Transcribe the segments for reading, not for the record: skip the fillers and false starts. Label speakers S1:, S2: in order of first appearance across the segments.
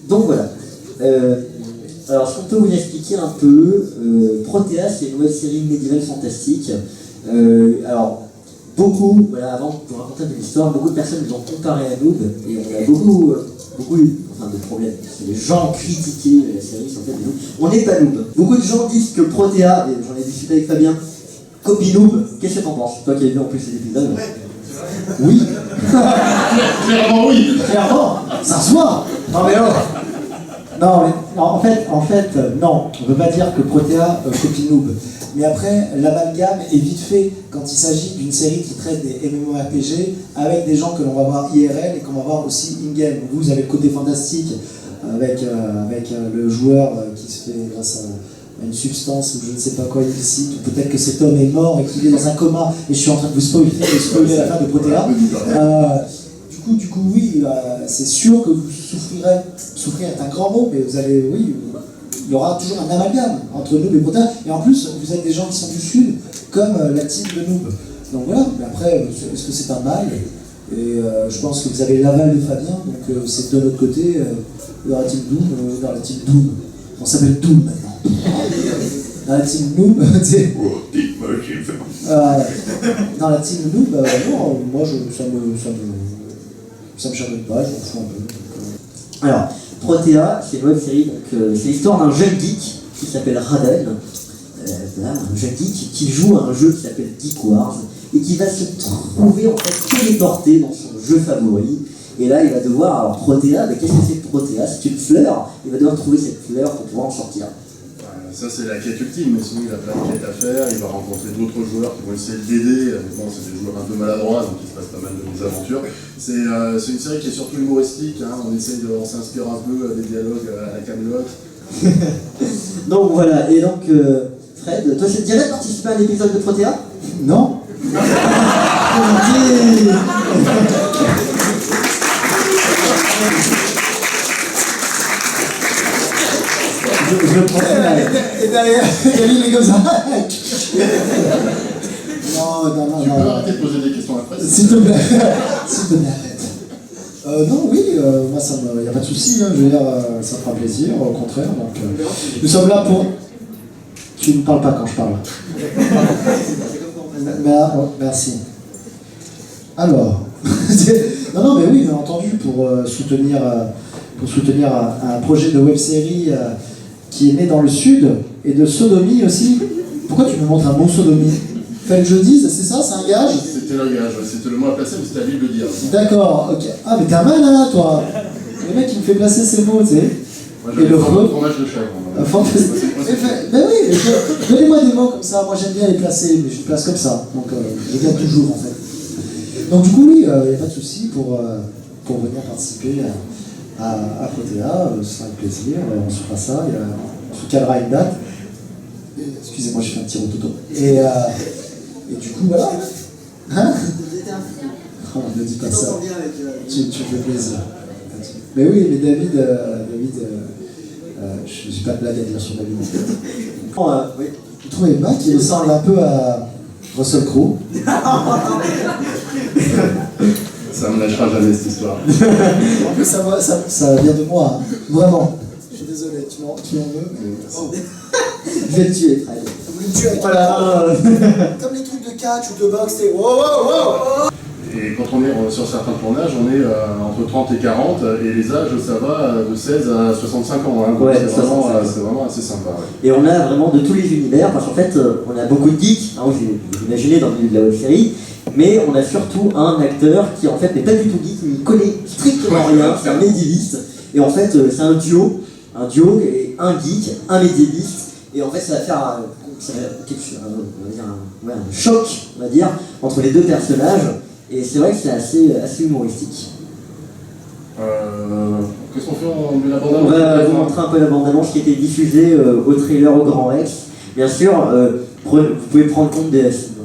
S1: Donc voilà. Alors, ce qu'on peut vous expliquer un peu, Protea, c'est une web série médiévale fantastique. Alors, beaucoup, voilà, avant de vous raconter une histoire, beaucoup de personnes nous ont comparé à Noob, et on a beaucoup de problèmes. Les gens critiquaient la série sur le fait de Noob. On n'est pas Noob. Beaucoup de gens disent que Protea, et j'en ai discuté avec Fabien, copie Noob. Qu'est-ce que t'en penses? Toi qui as vu en plus cet épisode. Oui.
S2: Clairement oui.
S3: Clairement, ça se voit. Non mais oh. Non, en fait, non, on ne peut pas dire que Protea copie Noob. Mais après, l'amalgame est vite fait quand il s'agit d'une série qui traite des MMORPG avec des gens que l'on va voir IRL et qu'on va voir aussi in-game. Vous avez le côté fantastique avec le joueur qui se fait grâce à une substance ou je ne sais pas quoi illicite, ou peut-être que cet homme est mort et qu'il est dans un coma et je suis en train de vous spoiler la fin de Protea. Du coup, oui, c'est sûr que vous souffrirez. Souffrir est un grand mot, mais vous allez, oui, il y aura toujours un amalgame entre Noob et Protea. Et en plus, vous êtes des gens qui sont du Sud, comme la team de Noob. Donc voilà, mais après, est-ce que c'est pas mal? Et je pense que vous avez l'aval de Fabien, donc c'est de notre côté, dans la team Doom, dans la team Doom. On s'appelle Doom maintenant. Dans la team Noob, dans la team Noob, non, moi, ça me charme pas, je m'en fous un peu.
S1: Alors, Protea, c'est une web série, donc c'est l'histoire d'un jeune geek qui s'appelle Raden, voilà, un jeune geek qui joue à un jeu qui s'appelle Geek Wars et qui va se trouver en fait téléporté dans son jeu favori. Et là, il va devoir, alors Protea, mais qu'est-ce que c'est que Protea? C'est une fleur, il va devoir trouver cette fleur pour pouvoir en sortir.
S2: Ça c'est la quête ultime, mais sinon il a plein de quêtes à faire, il va rencontrer d'autres joueurs qui vont essayer de l'aider, mais bon c'est des joueurs un peu maladroits, donc il se passe pas mal de mésaventures. C'est une série qui est surtout humoristique, hein. On s'inspire un peu des dialogues à la Camelot.
S1: Donc voilà, et donc Fred, toi ça te dirait de participer à un épisode de Protea?
S3: Non. Je pensais et derrière, il est comme ça. Non.
S2: Tu peux arrêter de poser des questions après?
S3: S'il te plaît, arrête. Non, oui, moi, il n'y a pas de souci, hein, je veux dire, ça me fera plaisir, au contraire. Donc, nous sommes là pour... Tu ne parles pas quand je parle. Merci. Alors, non, mais oui, bien entendu, pour soutenir un projet de web-série qui est né dans le sud, et de sodomie aussi. Pourquoi tu me montres un mot sodomie? Fais le je dise, c'est ça, c'est un gage?
S2: C'était le gage, c'était le mot à placer, mais c'était à lui de le dire.
S3: D'accord, ok. Ah, mais t'es un malin, toi. Le mec, il me fait placer ses mots, tu sais.
S2: Moi, j'avais le fromage de chèvre.
S3: Mais oui, donnez-moi des mots comme ça. Moi, j'aime bien les placer, mais je les place comme ça. Donc, je gagne toujours, en fait. Donc, du coup, oui, il n'y a pas de souci pour venir participer à Protea. Ce sera un plaisir. On se fera ça. On se calera une date. Excusez-moi, j'ai fait un petit rototo. Et du coup, voilà. Hein? Oh, ne dis pas ça. Tu fais plaisir. Mais oui, mais David, je n'ai pas de blague à dire sur David.
S1: Oui.
S3: Vous trouvez pas qu'il ressemble un peu à Russell Crowe?
S2: Ça me lâchera jamais cette histoire.
S3: En plus, ça vient de moi, hein. Vraiment. Je suis désolé, tu en veux, mais...
S1: Je vais te tuer, Fred.
S3: Vous me tuez avec comme les trucs de catch ou de boxe, c'est wow.
S2: Et quand on est sur certains tournages, on est entre 30 et 40, et les âges, ça va de 16 à 65 ans. Hein,
S1: ouais,
S2: c'est vraiment assez sympa. Ouais.
S1: Et on a vraiment de tous les univers, parce qu'en fait, on a beaucoup de geeks, hein, vous imaginez dans le milieu de la web-série, mais on a surtout un acteur qui en fait n'est pas du tout geek, mais il connaît strictement rien, c'est un médiéviste, et en fait c'est un duo, et un geek, un médiéviste, et en fait ça va faire un choc, on va dire, entre les deux personnages. Et c'est vrai que c'est assez humoristique.
S2: Qu'est-ce qu'on fait? On met la bande-annonce?
S1: On va vous montrer un peu la bande-annonce qui a été diffusée au trailer au Grand Rex. Bien sûr, vous pouvez prendre compte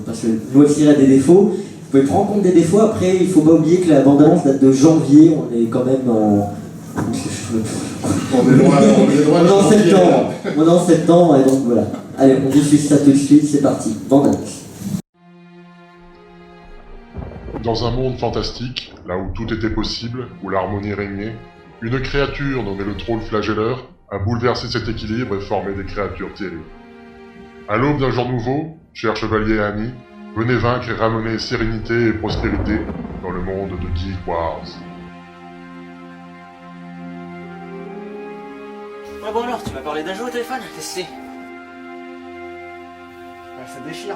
S1: parce que une web série a des défauts, vous pouvez prendre compte des défauts. Après, il ne faut pas oublier que la bande-annonce date de janvier, on est quand même en...
S2: On est
S1: en septembre, et donc voilà. Allez, on diffuse ça tout de suite, c'est parti. Bande-annonce.
S4: Dans un monde fantastique, là où tout était possible, où l'harmonie régnait, Une créature nommée le troll flagelleur a bouleversé cet équilibre et formé des créatures terribles. À l'aube d'un jour nouveau, chers chevaliers et amis, venez vaincre et ramener sérénité et prospérité dans le monde de Geek Wars.
S5: Ouais bon alors, tu m'as parlé d'un jeu au téléphone? Qu'est-ce que c'est?
S3: Ça déchire.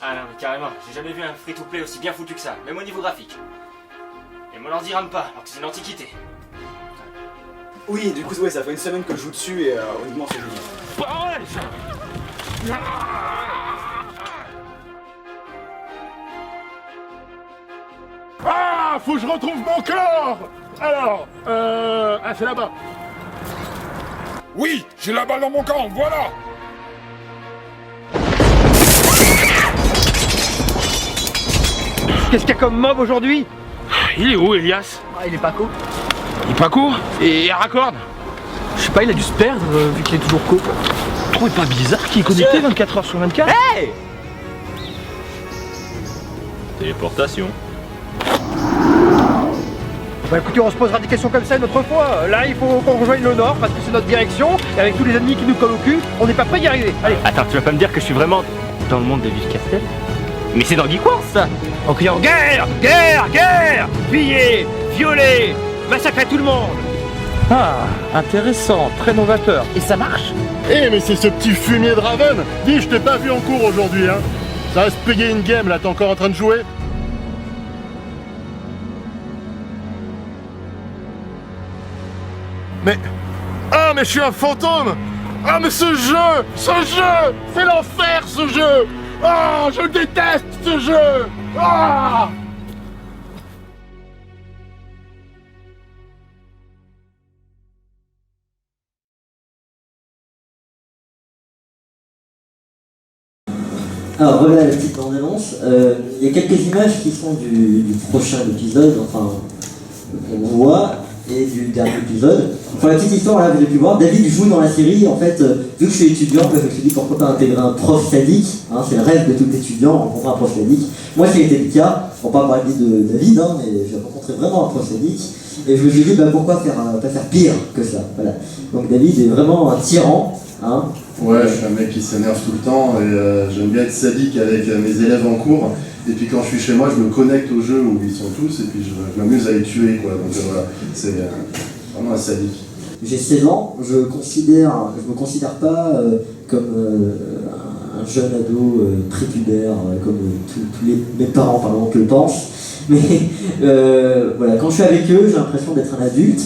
S5: Ah non mais carrément, j'ai jamais vu un free-to-play aussi bien foutu que ça, même au niveau graphique. Et mon ordi rame pas, alors que c'est une antiquité.
S6: Oui, du coup, ouais, ça fait une semaine que je joue dessus et honnêtement, c'est génial.
S4: Ah, faut que je retrouve mon corps. Alors, ah, c'est là-bas. Oui, j'ai la balle dans mon camp, voilà.
S7: Qu'est-ce qu'il y a comme mob aujourd'hui?
S8: Il est où, Elias?
S7: Ah, il est pas co.
S8: Il est pas court? Et Aracord?
S7: Je sais pas, il a dû se perdre vu qu'il est toujours co.
S8: Vous trouvez pas bizarre qu'il est connecté 24 heures sur 24?
S7: Hey!
S8: Téléportation.
S7: Bah écoutez, on se posera des questions comme ça une autre fois. Là, il faut qu'on rejoigne le nord parce que c'est notre direction. Et avec tous les ennemis qui nous collent au cul, on n'est pas prêt d'y arriver. Allez.
S8: Attends, tu vas pas me dire que je suis vraiment dans le monde de Vive Castel? Mais c'est dans Geek Wars, ça! En criant guerre! Guerre! Guerre! Piller! Violer! Massacrer tout le monde! Ah, intéressant, très novateur. Et ça marche?
S4: Eh, mais c'est ce petit fumier de Raven. Dis, je t'ai pas vu en cours aujourd'hui, hein. Ça reste payer une game, là, t'es encore en train de jouer? Mais... Ah, mais je suis un fantôme! Ah, mais ce jeu! C'est l'enfer, ce jeu! Ah, je déteste ce jeu! Ah!
S1: Alors voilà la petite bande-annonce. Il y a quelques images qui sont du prochain épisode, enfin qu'on voit, et du dernier épisode. Pour la petite histoire, là, vous avez pu voir, David joue dans la série. En fait, vu que je suis étudiant, je me suis dit pourquoi pas intégrer un prof sadique. Hein, c'est le rêve de tout étudiant, rencontrer un prof sadique. Moi, ça a été le cas. On va pas parler de David, hein, mais j'ai rencontré vraiment un prof sadique. Et je me suis dit, bah, pourquoi pas faire pire que ça. Voilà. Donc David est vraiment un tyran. Hein.
S2: Ouais, je suis un mec qui s'énerve tout le temps et j'aime bien être sadique avec mes élèves en cours. Et puis quand je suis chez moi, je me connecte au jeu où ils sont tous et puis je m'amuse à les tuer, quoi. Donc voilà, c'est vraiment un sadique.
S1: J'ai 16 ans, je me considère pas comme un jeune ado prépubère, comme tous mes parents par exemple le pensent. Mais voilà, quand je suis avec eux, j'ai l'impression d'être un adulte.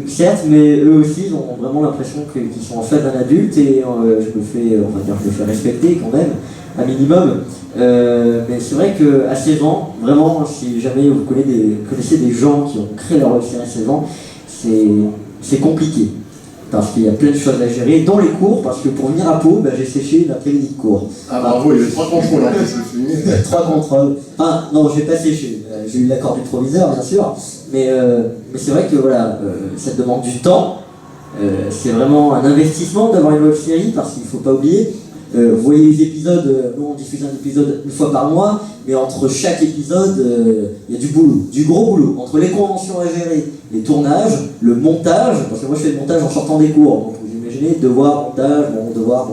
S1: Certes, mais eux aussi ils ont vraiment l'impression qu'ils sont en fait d'un adulte et je me fais respecter quand même, un minimum. Mais c'est vrai qu'à 16 ans, vraiment, si jamais vous connaissez des gens qui ont créé leur web série à 16 ans, c'est compliqué. Parce qu'il y a plein de choses à gérer, dans les cours, parce que pour venir à Pau, j'ai séché l'après-midi de cours.
S2: Ah bravo, il y avait 3 contrôles en plus, le film.
S1: 3 contrôles. Enfin, non, j'ai pas séché. J'ai eu l'accord du proviseur, bien sûr. Mais c'est vrai que voilà, ça demande du temps. C'est vraiment un investissement d'avoir une web série, parce qu'il ne faut pas oublier. Vous voyez les épisodes, nous on diffuse un épisode une fois par mois, mais entre chaque épisode, il y a du boulot, du gros boulot. Entre les conventions à gérer, les tournages, le montage, parce que moi je fais le montage en sortant des cours, donc vous imaginez, devoir, montage, devoir.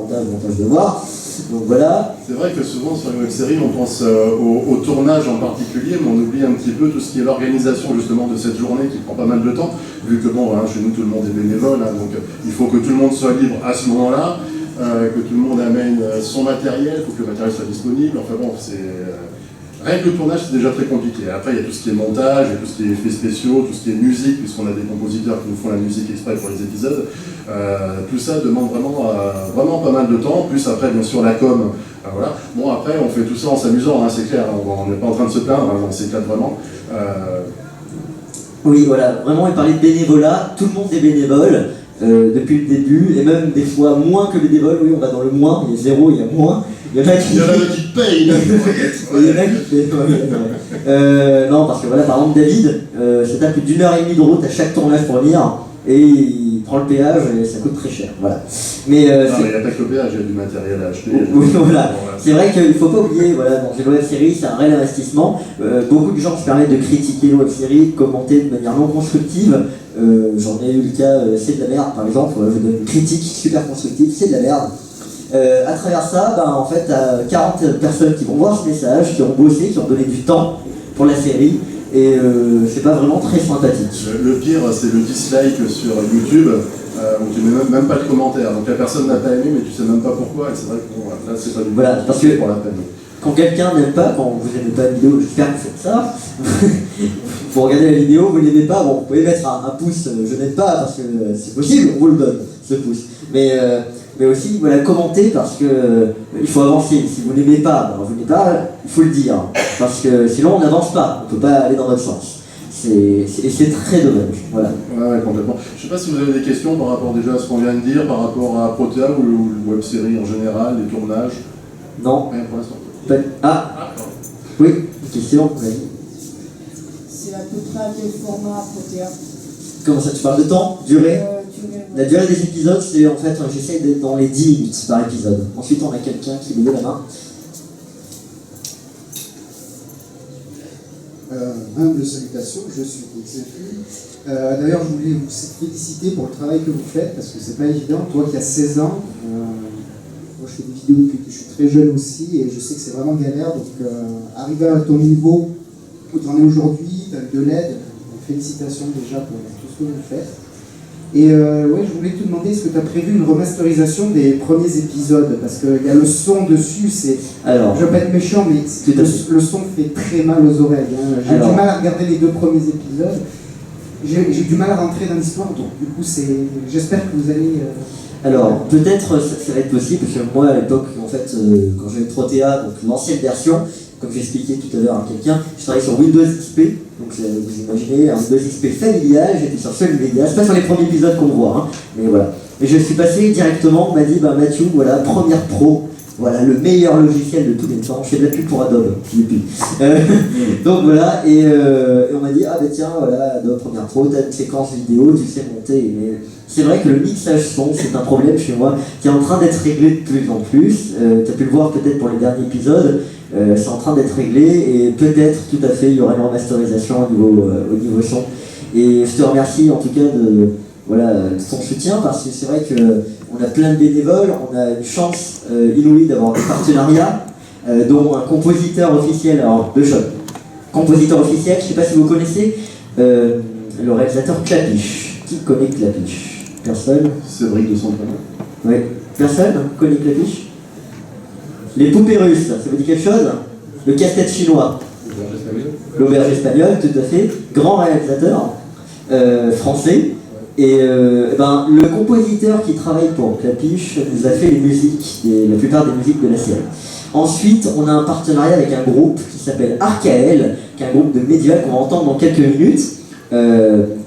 S1: Donc voilà.
S2: C'est vrai que souvent sur une web série, on pense au tournage en particulier, mais on oublie un petit peu tout ce qui est l'organisation justement de cette journée qui prend pas mal de temps, vu que bon, chez nous tout le monde est bénévole, donc il faut que tout le monde soit libre à ce moment-là. Que tout le monde amène son matériel, il faut que le matériel soit disponible, enfin bon, rien que le tournage c'est déjà très compliqué. Après il y a tout ce qui est montage, il y a tout ce qui est effets spéciaux, tout ce qui est musique, puisqu'on a des compositeurs qui nous font la musique exprès pour les épisodes. Tout ça demande vraiment pas mal de temps, plus après bien sûr la com. Voilà. Bon après on fait tout ça en s'amusant, c'est clair, on n'est pas en train de se plaindre, on s'éclate vraiment.
S1: Oui voilà, vraiment il parlait de bénévolat, tout le monde est bénévole. Depuis le début, et même des fois moins que bénévoles, oui on va dans le moins, il y a 0, il y a moins. Il y en a qui
S2: payent,
S1: il y en a qui payent. Non, parce que voilà, par exemple David, ça tape plus d'1h30 de route à chaque tournage pour venir, et il prend le péage et ça coûte très cher. Voilà. Mais
S2: il n'y a pas que le péage, il y a du matériel à acheter.
S1: Voilà. C'est vrai qu'il ne faut pas oublier, voilà, dans une web série, c'est un réel investissement. Beaucoup de gens se permettent de critiquer une web série, de commenter de manière non constructive, J'en ai eu le cas, c'est de la merde par exemple, je donne une critique super constructive, c'est de la merde. À travers ça, ben, en fait, t'as 40 personnes qui vont voir ce message, qui ont bossé, qui ont donné du temps pour la série, et c'est pas vraiment très sympathique.
S2: Le pire, c'est le dislike sur YouTube, où tu mets même pas de commentaire. Donc la personne n'a pas aimé, mais tu sais même pas pourquoi, et c'est vrai que bon, là, c'est pas du
S1: Voilà, parce que
S2: pour la peine.
S1: quand quelqu'un n'aime pas, quand vous n'aimez pas une vidéo, j'espère que vous faites ça, vous regardez la vidéo, vous n'aimez pas, bon, vous pouvez mettre un pouce je n'aime pas, parce que c'est possible, on vous le donne, ce pouce. Mais aussi, voilà, commentez, parce que il faut avancer. Si vous n'aimez pas, ben, vous n'aimez pas, il faut le dire, parce que sinon on n'avance pas, on ne peut pas aller dans votre sens. Et c'est très dommage, voilà.
S2: Ouais, complètement. Je sais pas si vous avez des questions par rapport déjà à ce qu'on vient de dire, par rapport à Protea ou le web-série en général, les tournages.
S1: Non.
S2: Rien pour l'instant.
S1: Ah, oui, une question, vas-y.
S9: C'est à peu près à quel format Protea?
S1: Comment ça, tu parles de temps? Durée? La durée des épisodes, c'est en fait, j'essaie d'être dans les 10 minutes par épisode. Ensuite, on a quelqu'un qui lève la main.
S10: Humble salutations, je suis Exécu. D'ailleurs, je voulais vous féliciter pour le travail que vous faites, parce que c'est pas évident. Toi qui as 16 ans, moi je fais des vidéos depuis que je suis très jeune aussi, et je sais que c'est vraiment galère. Donc, arriver à ton niveau où tu en es aujourd'hui, tu as eu de l'aide. Félicitations déjà pour tout ce que vous faites. Et ouais, je voulais te demander, est-ce que tu as prévu une remasterisation des premiers épisodes? Parce qu'il y a le son dessus, c'est... Alors, je ne veux pas être méchant, mais le son fait très mal aux oreilles. Hein. J'ai du mal à regarder les 2 premiers épisodes. J'ai du mal à rentrer dans l'histoire, donc du coup, j'espère que vous allez...
S1: Alors, peut-être ça va être possible, parce que moi, à l'époque, en fait, quand j'avais Protea, donc l'ancienne version, comme j'expliquais tout à l'heure à quelqu'un, je travaillais sur Windows XP, donc vous imaginez un Windows XP familial, j'étais sur Sony Media, c'est pas sur les premiers épisodes qu'on voit, hein, mais voilà. Et je suis passé directement, on m'a dit, bah Mathieu, voilà, Premiere Pro, voilà, le meilleur logiciel de tous les temps, je fais de la pub pour Adobe, donc voilà, et on m'a dit, ah bah tiens, voilà, Adobe Premiere Pro, t'as une séquence vidéo, tu sais monter, mais c'est vrai que le mixage son, c'est un problème chez moi, qui est en train d'être réglé de plus en plus, t'as pu le voir peut-être pour les derniers épisodes, c'est en train d'être réglé et peut-être tout à fait il y aura une remasterisation au niveau son. Et je te remercie en tout cas de ton soutien, parce que c'est vrai qu'on a plein de bénévoles, on a une chance inouïe d'avoir des partenariats, dont un compositeur officiel, alors deux choses. Compositeur officiel, je ne sais pas si vous connaissez, le réalisateur Clapiche. Qui connaît Clapiche? Personne?
S2: C'est Brick de son prénom.
S1: Oui. Personne connaît Clapiche? Les poupées russes, ça vous dit quelque chose? Le casse-tête chinois. L'auberge espagnole, tout à fait. Grand réalisateur français. Et le compositeur qui travaille pour Clapiche nous a fait les musiques, la plupart des musiques de la série. Ensuite, on a un partenariat avec un groupe qui s'appelle Archael, qui est un groupe de médiéval qu'on va entendre dans quelques minutes.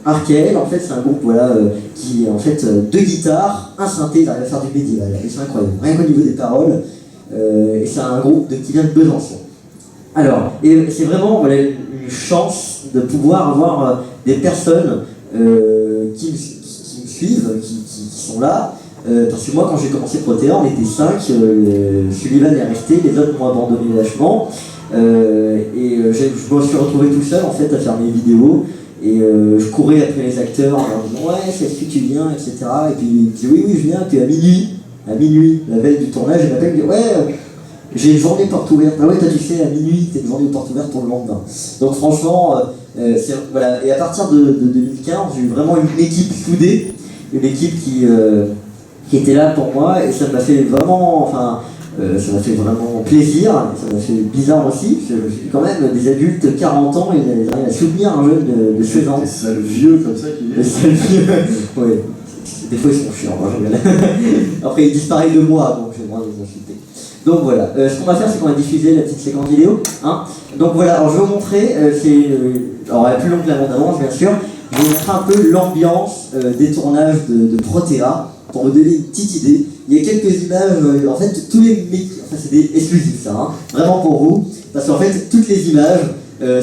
S1: Archael, en fait, c'est un groupe qui est en fait 2 guitares, un synthé, ils arrivent à faire du médiéval. Et c'est incroyable, rien qu'au niveau des paroles. Et c'est un groupe qui vient de Besançon. Alors, et c'est vraiment une chance de pouvoir avoir des personnes qui me suivent, qui sont là. Parce que moi, quand j'ai commencé Protea, on était 5. Sullivan est resté, les autres m'ont abandonné lâchement. Je me suis retrouvé tout seul en fait à faire mes vidéos. Et je courais après les acteurs en leur disant ouais, est-ce que tu viens, etc. Et puis ils me disaient oui, je viens. Et puis à minuit, la veille du tournage, il m'appelle et me dit ouais, j'ai une journée porte ouverte. Ah ouais, toi tu sais, à minuit, t'as une journée porte ouverte pour le lendemain. Donc franchement, voilà. Et à partir de 2015, j'ai eu vraiment une équipe soudée, une équipe qui était là pour moi, et ça m'a fait vraiment, ça m'a fait vraiment plaisir, ça m'a fait bizarre aussi. Je suis quand même des adultes 40 ans et ils arrivent à soutenir un jeune de 16 ans.
S2: C'est ça le vieux comme ça qui est.
S1: C'est ça le vieux, oui. Des fois ils sont chiants, moi je rigole. Après il disparaît de moi, donc j'ai le droit de les insulter. Donc voilà, ce qu'on va faire c'est qu'on va diffuser la petite séquence vidéo. Hein. Donc voilà, alors je vais vous montrer, alors elle est plus longue que la bande-annonce bien sûr, je vais vous montrer un peu l'ambiance des tournages de Protea, pour vous donner une petite idée. Il y a quelques images, en fait tous les c'est des exclusifs ça, hein, vraiment pour vous, parce qu'en fait toutes les images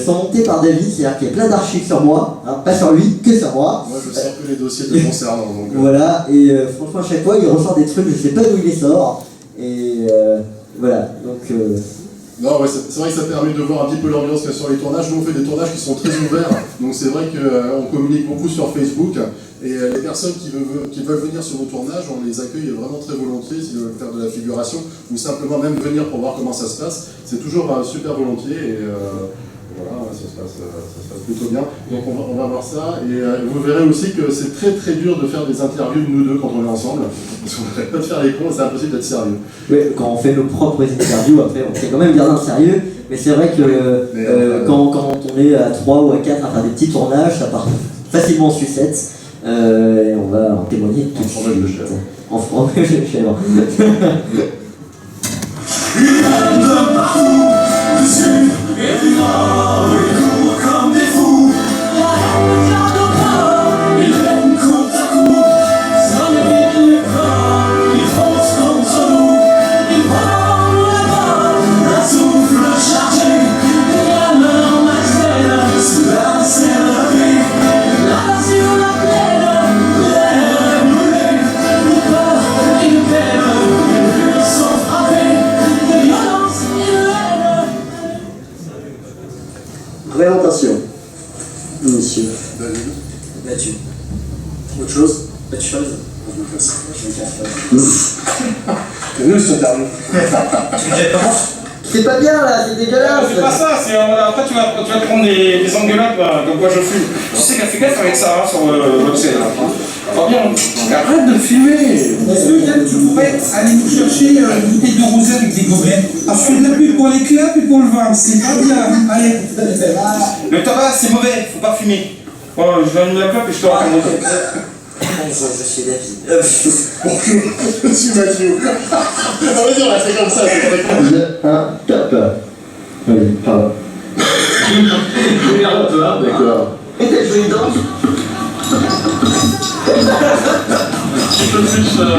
S1: sont montées par David, c'est-à-dire qu'il y a plein d'archives sur moi, hein, pas sur lui, que sur moi.
S2: Moi je sors que les dossiers de concernant. Donc,
S1: voilà, et franchement à chaque fois il ressort des trucs, je sais pas d'où il les sort, et voilà, donc
S2: Non, ouais, c'est vrai que ça permet de voir un petit peu l'ambiance qu'il y a sur les tournages. Nous, on fait des tournages qui sont très ouverts, donc c'est vrai qu'on communique beaucoup sur Facebook. Et les personnes qui veulent venir sur nos tournages, on les accueille vraiment très volontiers s'ils veulent faire de la figuration, ou simplement même venir pour voir comment ça se passe. C'est toujours super volontiers, et voilà, ça se passe plutôt bien. Donc on va voir ça, et vous verrez aussi que c'est très très dur de faire des interviews de nous deux quand on est ensemble, parce qu'on n'arrête pas de faire les cons, c'est impossible d'être sérieux.
S1: Oui, quand on fait nos propres interviews, après on s'est quand même garder un sérieux, mais c'est vrai que quand on est à 3 ou à 4 à faire des petits tournages, ça part facilement en sucette, et on va en témoigner tout de suite. En fromage de chèvre.
S11: Comme des fous, la haine garde au corps, ils viennent côte à côte, ça ne vient les bras, ils foncent contre nous, ils prennent la balle, un souffle chargé, la main en axelle, cela s'est levé, là sur la plaine, l'air est brûlé, une peur et une peine, les murs sont frappés, de violence et de haine.
S1: Présentation. Monsieur.
S2: David.
S1: Mathieu.
S2: Autre chose?
S1: Autre chose.
S2: Je me casse.
S1: Je me casse pas.
S2: C'est nous, ce dernier.
S1: C'est pas bien là, c'est dégueulasse.
S12: C'est pas ça, c'est après tu vas te prendre des engueulades comme quoi je fume. Tu sais qu'elle fait gaffe avec ça hein, sur votre scène. Pas bien. Arrête de filmer.
S11: Est-ce que peut-être tu pourrais aller nous chercher une bouteille de rosé avec des gobelets? Ah, je fais de la pub pour les clubs et pour le vin, c'est pas bien. Allez.
S12: Le tabac c'est mauvais, faut pas fumer. Bon, je vais allumer la clope et je te raconte.
S1: Bonjour, je suis David.
S2: Bonjour, je suis Mathieu. Vas-y, on l'a fait comme ça.
S1: Top. Allez, pardon.
S2: D'accord.
S1: Et t'as joué une danse?
S12: Un petit peu plus sur le...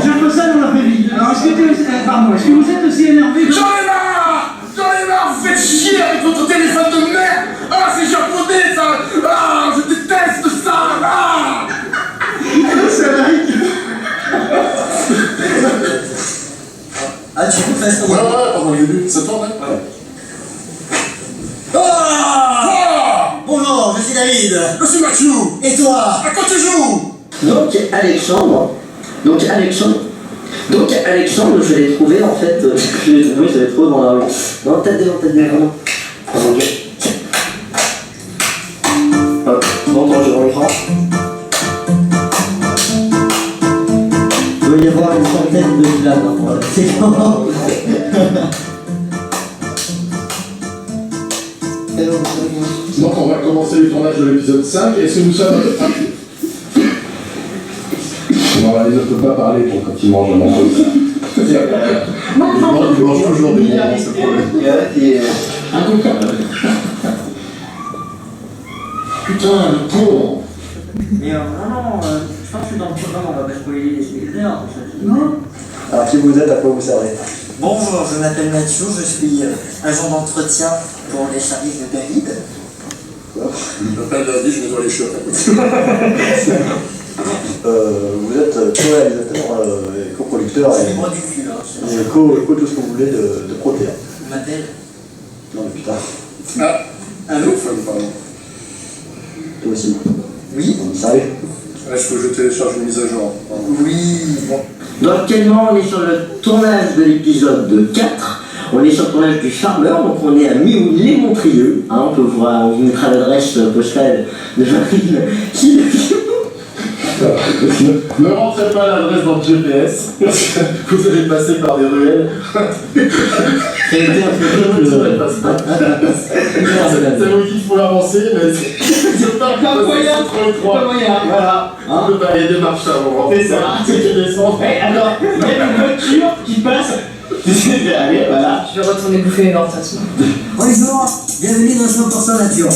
S11: J'ai un peu ça dans l'après-midi. Alors, est-ce que vous êtes aussi énervé?
S12: J'en ai marre, vous faites chier avec votre téléphone de merde. Ah, c'est japonais ça. Ah, je déteste ça. Ah.
S1: Ah, tu peux faire ça?
S2: Ouais, pendant le début, ça tourne, hein?
S1: Bonjour, je suis David.
S2: Je suis Mathieu.
S1: Et toi?
S2: À quoi tu joues?
S13: Donc Alexandre, je l'ai trouvé en fait, je l'ai trouvé dans la rue. Non, tête vraiment. Ok. Hop, bon, je dans l'écran.
S1: Il doit y avoir une centaine de flammes dans la séquence.
S2: Donc on va commencer le tournage de l'épisode 5. Est-ce que nous sommes... Non, il ne peut pas parler pour quand il mange un morceau. Il mange toujours des bonbons, c'est le problème. Putain, le con.
S1: Mais non, je pense que dans le programme on va pas spoiler les spectateurs.
S3: Non. Alors qui vous êtes, à quoi vous servez?
S1: Bonjour, je m'appelle Mathieu, je suis agent d'entretien pour les services de David.
S2: Il m'appelle David, je nettoie les chiottes à côté.
S3: Vous êtes co-réalisateur et coproducteur et
S1: Moi du cul, hein.
S3: co tout ce que vous voulez de Protea.
S1: Je m'appelle.
S3: Non mais putain.
S1: Allô?
S2: Pardon.
S3: Toi aussi.
S1: Oui?
S3: Sérieux?
S2: Ouais, je télécharge une mise à jour.
S1: Oui.
S13: Donc actuellement on est sur le tournage de l'épisode 4. On est sur le tournage du Farmer, donc on est à Mioux-les-Montrieux. Hein, on peut voir, on vous mettra l'adresse postale de Marine qui...
S2: Ne rentrez pas l'adresse dans le GPS, vous allez passer par des ruelles. C'est oui qu'il faut avancer, mais c'est pas moyen, trop étroit. Voilà, il y a des marches à un moment. C'est ça, c'est qui descend.
S11: Alors, il y a une voiture qui passe.
S13: Allez, voilà.
S14: Je vais retourner bouffer une orte.
S1: Bonjour, bienvenue dans 100% Nature.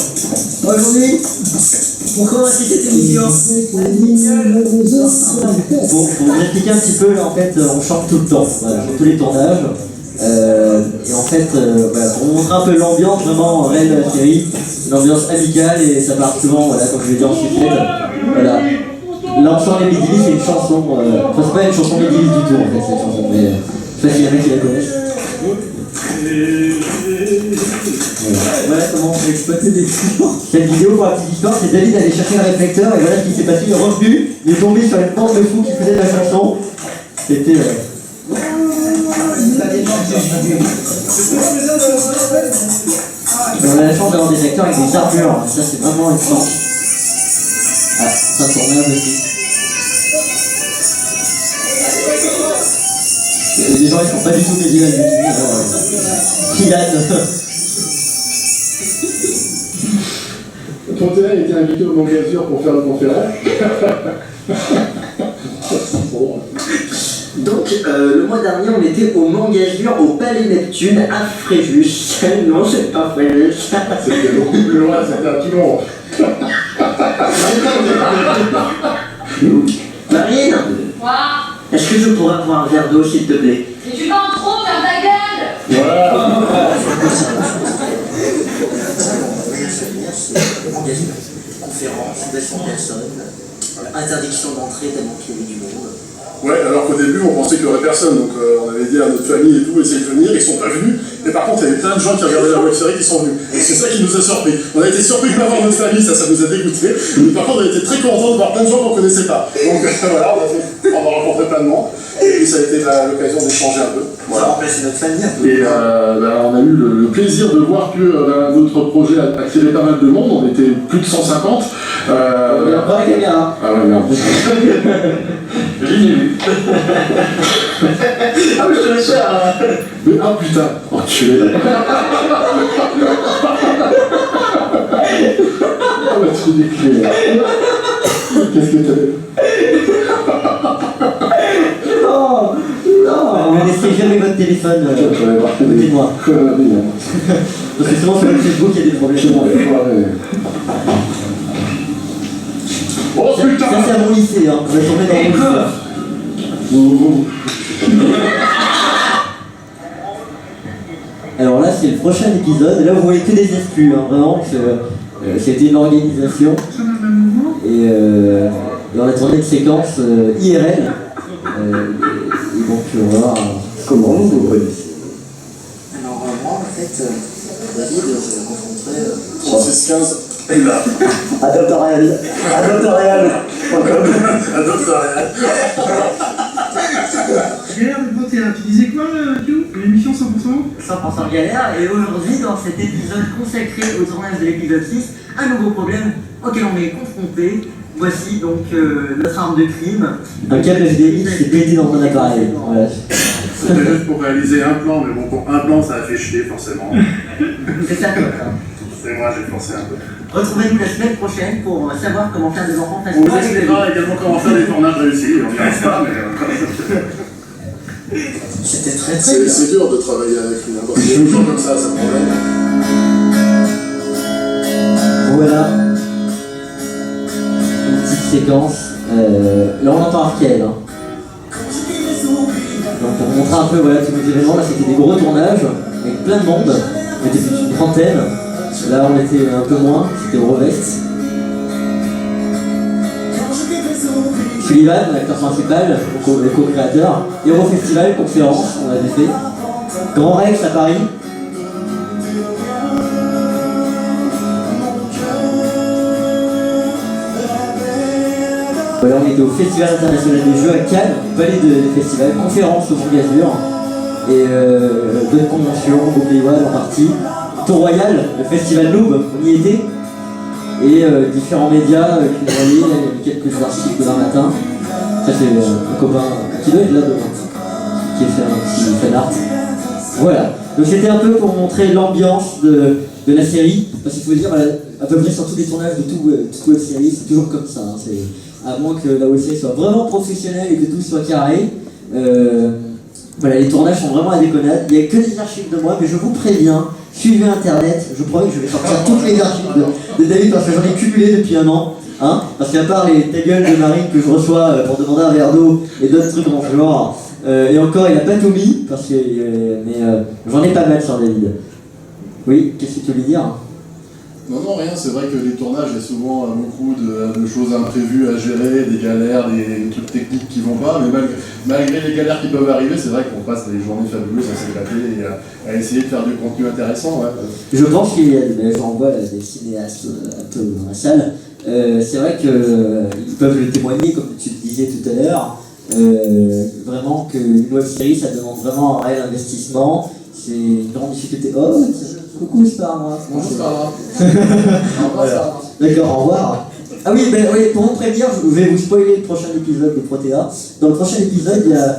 S1: Aujourd'hui, pour commencer cette émission, pour vous expliquer un petit peu, là, en fait, on chante tout le temps, voilà, sur tous les tournages. Et en fait, voilà, pour vous montrer un peu l'ambiance vraiment réelle de la série, une ambiance amicale et ça part souvent, voilà, comme je l'ai dit en sucette, voilà. L'ensemble des Medivh, c'est une chanson. Enfin, c'est pas une chanson Medivh du tout en fait, cette chanson, mais je sais pas s'il y en a qui la connaissent. Voilà comment on peut exploiter des films. Cette vidéo, pour la petite histoire, c'est David allait chercher un réflecteur et voilà ce qui s'est passé. Il est revenu, il est tombé sur une bande de fous qui faisait la chanson. C'était. On a la chance d'avoir des acteurs avec des armures, ça c'est vraiment une chance. Ah, ça tournait aussi. Les gens ils sont pas du tout médiévaux du tout. Kylian.
S2: Protéa a été invité au Mont Gazur pour faire une conférence.
S13: Donc, le mois dernier, on était au Mont Gazur, au Palais Neptune, à Fréjus. Non, c'est pas Fréjus.
S2: C'était beaucoup plus loin, c'était à Toulon.
S13: Marine, est-ce que je pourrais avoir un verre d'eau, s'il te plaît?
S14: Mais tu parles trop, ferme ta gueule!
S2: Voilà.
S13: Conférence, 200 personnes, interdiction d'entrée tellement qu'il y avait du monde.
S2: Ouais, alors qu'au début, on pensait qu'il n'y aurait personne, donc on avait dit à notre famille et tout, essayez de venir, ils sont pas venus. Et par contre, il y avait plein de gens qui regardaient la web-série qui sont venus. Et c'est ça qui nous a surpris. On a été surpris de pas voir notre famille, ça nous a dégoûté. Mais par contre, on a été très contents de voir plein de gens qu'on ne connaissait pas. Donc voilà, on a rencontré plein de monde. Et puis ça a été l'occasion d'échanger un peu.
S13: Voilà. Ça a remplacé notre famille un peu.
S2: Et on a eu le plaisir de voir que notre projet a attiré pas mal de monde. On était plus de 150.
S1: On a pas la caméra.
S2: Ah ouais, merde. J'ai vu.
S13: Ah mais je te laisse faire.
S2: Mais ah putain, enculé. Ah bah tu des clés là. Qu'est-ce que t'as fait?
S1: Non, non, ne laissez jamais votre téléphone à côté de moi. Parce que souvent sur le Facebook il y a des problèmes.
S2: Oh putain!
S1: Ça c'est à mon lycée, hein. On va tomber dans mon lycée. Alors là c'est le prochain épisode, et là vous voyez que des exclus, hein, vraiment, c'était une organisation. Et on a tourné une séquence IRL. Et donc on va voir comment vous connaissez.
S13: Alors moi en fait, David, je le rencontrais...
S2: 36-15.
S13: Adopte Réal. Adopte Réal.
S2: Adopte Réal.
S15: Galère de beauté, tu disais quoi, Q? L'émission 100%?
S1: 100% galère, et aujourd'hui, dans cet épisode consacré au tournage de l'épisode 6, un nouveau problème auquel on est confronté. Voici donc notre arme de crime. Un câble HDMI qui s'est pété dans un appareil. Voilà.
S2: C'était juste pour réaliser un plan, mais bon, pour un plan, ça a fait chier, forcément.
S1: C'est ça, quoi.
S2: C'est moi, j'ai forcé un peu.
S1: Retrouvez-nous la semaine prochaine pour savoir comment faire des enfants faciles.
S2: On vous expliquera également comment faire des tournages réussis, on n'y arrive pas, mais...
S13: C'était très bien.
S2: C'est dur de travailler avec lui, hein, parce qu'il y a des gens comme ça problème.
S1: Voilà. Une petite séquence. Là on entend Arkel. Hein. Donc pour montrer un peu voilà, tous les événements, là c'était des gros tournages avec plein de monde. On était plus d'une trentaine. Là on était un peu moins, c'était au Revest. Sullivan, l'acteur principal, le co-créateur. Hero Festival, conférence, on avait fait. Grand Rex à Paris. Voilà, on était au Festival international des jeux à Cannes, Palais des festivals, conférence au Mont Gazur, et d'autres conventions, au Pays en partie. Tour Royal, le Festival Noob, on y était, et différents médias qui nous voyaient, il y a eu quelques articles demain matin. Ça c'est un copain qui doit être là demain, qui a fait un petit fan art. Voilà, donc c'était un peu pour montrer l'ambiance de la série, parce qu'il faut dire, à peu près sur tous les tournages de toute web série, c'est toujours comme ça. Hein, à moins que la web série soit vraiment professionnelle et que tout soit carré. Voilà, les tournages sont vraiment à déconnade. Il n'y a que des archives de moi, mais je vous préviens, suivez internet, je promets que je vais sortir toutes les archives de David parce que j'en ai cumulé depuis un an. Hein, parce qu'à part les ta gueule de Marine que je reçois pour demander un verre d'eau et d'autres trucs dans ce genre, et encore il n'a pas tout mis, parce que, mais j'en ai pas mal sur David. Oui, qu'est-ce que tu veux dire?
S2: Non, rien, c'est vrai que les tournages, il y a souvent beaucoup de choses imprévues à gérer, des galères, des trucs techniques qui vont pas, mais malgré les galères qui peuvent arriver, c'est vrai qu'on passe des journées fabuleuses à s'éclater et à essayer de faire du contenu intéressant. Ouais.
S1: Je pense qu'il y a, j'en vois des cinéastes un peu dans la salle, c'est vrai qu'ils peuvent le témoigner, comme tu le disais tout à l'heure, vraiment qu'une web série, ça demande vraiment un réel investissement, c'est une grande difficulté. Oh, coucou, c'est pas moi.
S2: Bonjour, c'est pas grave.
S1: Voilà. D'accord, au revoir. Ah oui, ben, oui, pour vous prévenir, je vais vous spoiler le prochain épisode de Protea. Dans le prochain épisode, il y a...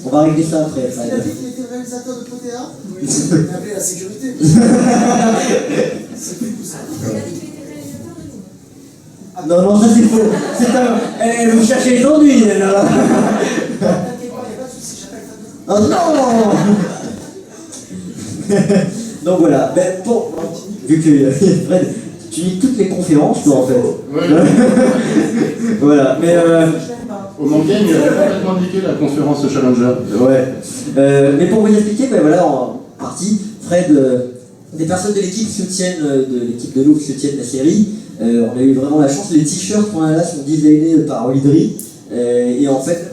S1: On va régler ça après.
S10: Il a dit qu'il était réalisateur de Protea. Il a appelé la sécurité. C'est plus ça.
S1: Non, non, ça c'est faux. C'est un... vous cherchez les ennuis, là. Oh non. Donc voilà, ben, vu que Fred, tu lis toutes les conférences, toi en fait.
S2: Ouais.
S1: Voilà, mais
S2: au manga, il a complètement indiqué la conférence Challenger.
S1: Ouais. Mais pour vous expliquer, ben voilà, en partie, Fred, des personnes de l'équipe soutiennent, de l'équipe de Louvre soutiennent la série. On a eu vraiment la chance. Les t-shirts qu'on a là sont designés par Olidri. Et en fait.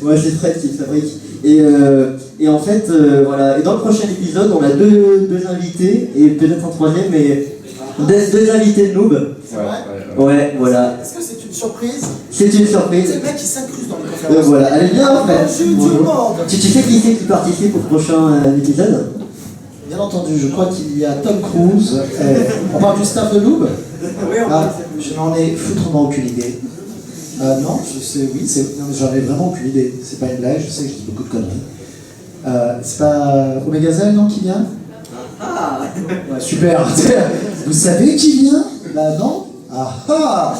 S1: Ouais, c'est Fred qui le fabrique. Et en fait, voilà. Et dans le prochain épisode, on a deux invités, et peut-être un troisième, mais deux invités de Noob. Ouais, voilà.
S10: Est-ce que c'est une surprise?
S1: C'est une surprise.
S10: C'est le mec qui s'incruste dans les conférences.
S1: Voilà, allez bien en fait.
S10: Bonjour.
S1: Tu sais qui c'est qui participe au prochain épisode?
S3: Bien entendu, je crois qu'il y a Tom Cruise. On parle du staff de Noob?
S10: Oui,
S3: je n'en ai foutrement aucune idée. Non, je sais, oui, j'en ai vraiment aucune idée. C'est pas une blague, je sais que je dis beaucoup de conneries. C'est pas Omega Zen, non, qui vient?
S10: Ah
S3: ouais, super. Vous savez qui vient? Là, non? Ah ah.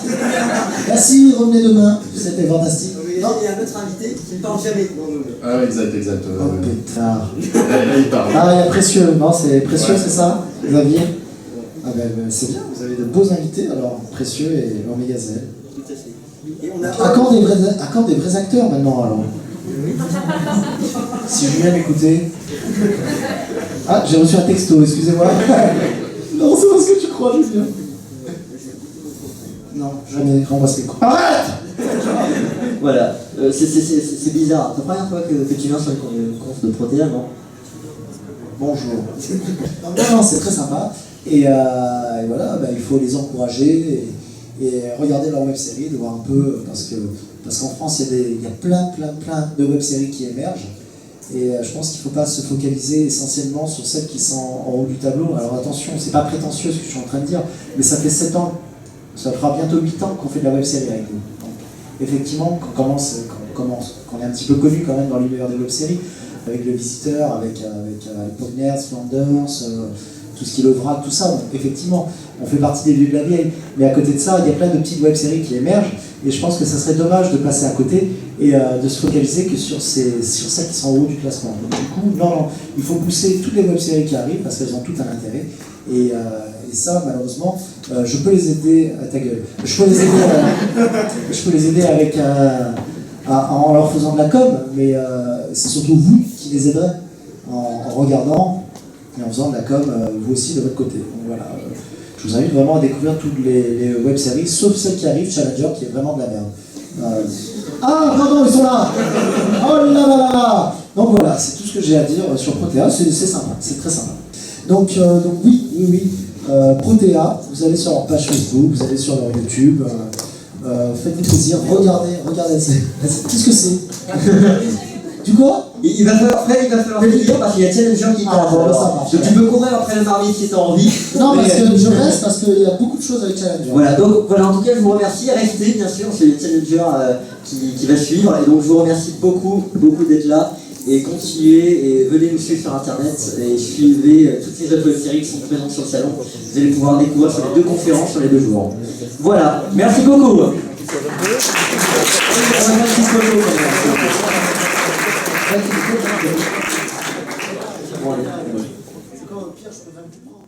S3: Merci, revenez demain. C'était fantastique.
S10: Non, il y a un autre invité qui ne parle jamais dans nous.
S2: Ah oui, exact.
S3: Oh pétard.
S2: Il parle.
S3: Ah, il y a Précieux. Non, c'est Précieux, ouais. C'est ça, Xavier? Ah ben, c'est bien, vous avez de beaux invités, alors Précieux et Omega Zen.
S10: Tout à fait. Et on a...
S3: À quand des vrais acteurs maintenant, alors? Si Julien m'écoutait. Ah, j'ai reçu un texto, excusez-moi. Non, c'est parce que tu crois, Julien. Non, jamais, renvoie les coups. Arrête!
S1: Voilà, c'est bizarre. C'est la première fois que tu viens sur une conf de Protea, non?
S3: Bonjour. Non, c'est très sympa. Et voilà, bah, il faut les encourager et regarder leur web-série, de voir un peu, parce qu'en France, il y a plein de web-séries qui émergent. Et je pense qu'il ne faut pas se focaliser essentiellement sur celles qui sont en haut du tableau. Alors attention, c'est pas prétentieux ce que je suis en train de dire, mais ça fait 7 ans, ça fera bientôt 8 ans qu'on fait de la web-série avec nous. Donc, effectivement, qu'on est un petit peu connu quand même dans l'univers des web-séries, avec Le Visiteur, avec Pogners, Flanders, tout ce qui est le vrac, tout ça, donc, effectivement, on fait partie des vieux de la vieille. Mais à côté de ça, il y a plein de petites web-séries qui émergent, et je pense que ça serait dommage de passer à côté et de se focaliser que sur celles qui sont en haut du classement. Donc, du coup, non, il faut pousser toutes les web-séries qui arrivent, parce qu'elles ont toutes un intérêt, et ça, malheureusement, je peux les aider à ta gueule. Je peux les aider avec en leur faisant de la com, mais c'est surtout vous qui les aiderez en regardant et en faisant de la com, vous aussi de votre côté. Donc voilà, je vous invite vraiment à découvrir toutes les web-séries, sauf celles qui arrivent, Challenger, qui est vraiment de la merde. Ah, pardon, ils sont là! Oh là là là là! Donc voilà, c'est tout ce que j'ai à dire sur Protea, c'est sympa, c'est très sympa. Donc oui. Protea, vous allez sur leur page Facebook, vous allez sur leur YouTube, faites-vous plaisir, regardez, qu'est-ce que c'est? Du quoi?
S1: Il va falloir finir parce qu'il y a Challenger qui passe. Donc tu peux courir après le marmite si tu as envie.
S3: Non, parce que je reste parce qu'il y a beaucoup de choses avec Challenger.
S1: Voilà, donc voilà, en tout cas je vous remercie. Restez bien sûr, c'est le Challenger qui va suivre. Et donc je vous remercie beaucoup d'être là. Et continuez et venez nous suivre sur internet et suivez toutes les autres séries qui sont présentes sur le salon. Vous allez pouvoir découvrir sur les 2 conférences sur les 2 jours. Voilà, merci beaucoup.
S3: C'est quand au pire, je peux même plus prendre.